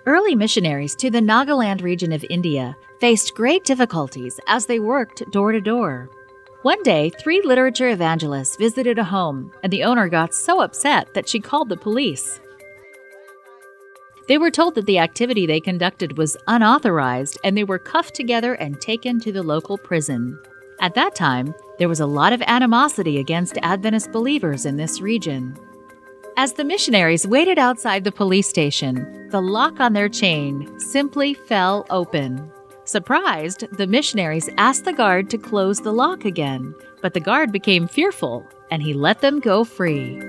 Early missionaries to the Nagaland region of India faced great difficulties as they worked door to door. One day, 3 literature evangelists visited a home, and the owner got so upset that she called the police. They were told that the activity they conducted was unauthorized, and they were cuffed together and taken to the local prison. At that time, there was a lot of animosity against Adventist believers in this region. As the missionaries waited outside the police station, the lock on their chain simply fell open. Surprised, the missionaries asked the guard to close the lock again, but the guard became fearful, and he let them go free.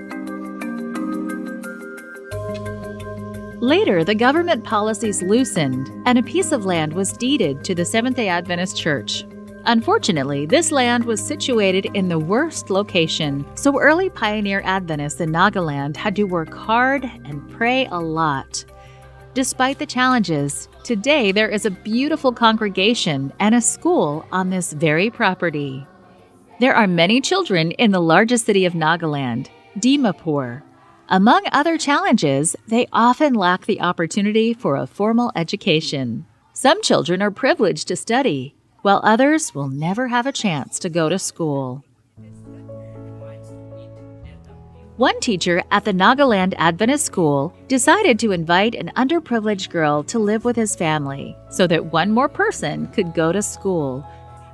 Later, the government policies loosened, and a piece of land was deeded to the Seventh-day Adventist Church. Unfortunately, this land was situated in the worst location, so early pioneer Adventists in Nagaland had to work hard and pray a lot. Despite the challenges, today there is a beautiful congregation and a school on this very property. There are many children in the largest city of Nagaland, Dimapur. Among other challenges, they often lack the opportunity for a formal education. Some children are privileged to study, while others will never have a chance to go to school. One teacher at the Nagaland Adventist School decided to invite an underprivileged girl to live with his family so that one more person could go to school.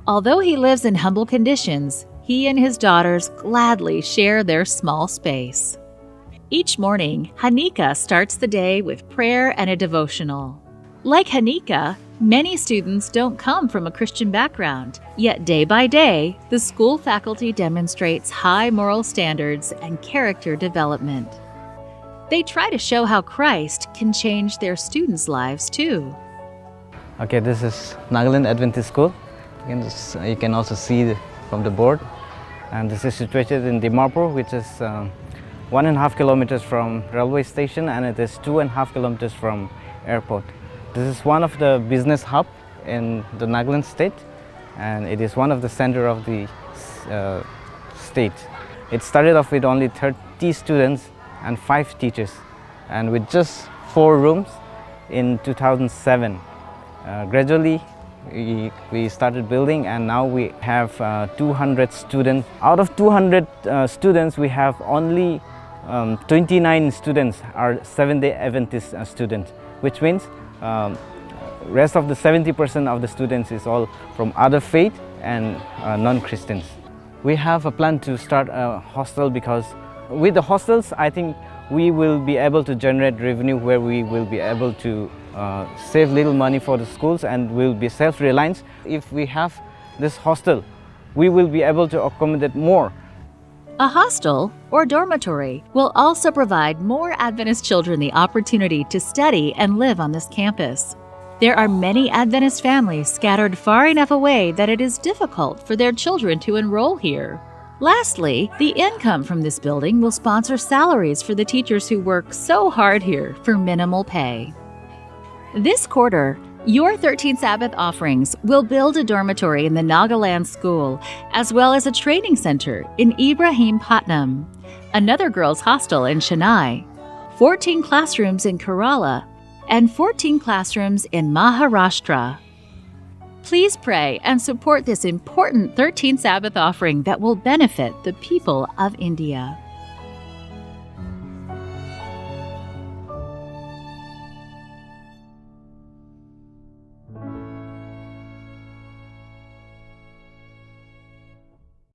Although he lives in humble conditions, he and his daughters gladly share their small space. Each morning, Hanika starts the day with prayer and a devotional. Like Hanika, many students don't come from a Christian background, yet day by day, the school faculty demonstrates high moral standards and character development. They try to show how Christ can change their students' lives too. Okay, this is Nagaland Adventist School. You can also see from the board. And this is situated in Dimapur, which is 1.5 kilometers from railway station, and it is 2.5 kilometers from airport. This is one of the business hub in the Nagaland state, and it is one of the center of the state. It started off with only 30 students and 5 teachers, and with just 4 rooms in 2007. Gradually, we started building, and now we have 200 students. Out of 200 students, we have only 29 students are Seventh-day Adventist students, which means rest of the 70% of the students is all from other faith and non-Christians. We have a plan to start a hostel because with the hostels, I think we will be able to generate revenue where we will be able to save little money for the schools and will be self-reliant. If we have this hostel, we will be able to accommodate more. A hostel, or dormitory, will also provide more Adventist children the opportunity to study and live on this campus. There are many Adventist families scattered far enough away that it is difficult for their children to enroll here. Lastly, the income from this building will sponsor salaries for the teachers who work so hard here for minimal pay. This quarter, your 13th Sabbath offerings will build a dormitory in the Nagaland School, as well as a training center in Ibrahimpatnam, another girls' hostel in Chennai, 14 classrooms in Kerala, and 14 classrooms in Maharashtra. Please pray and support this important 13th Sabbath offering that will benefit the people of India.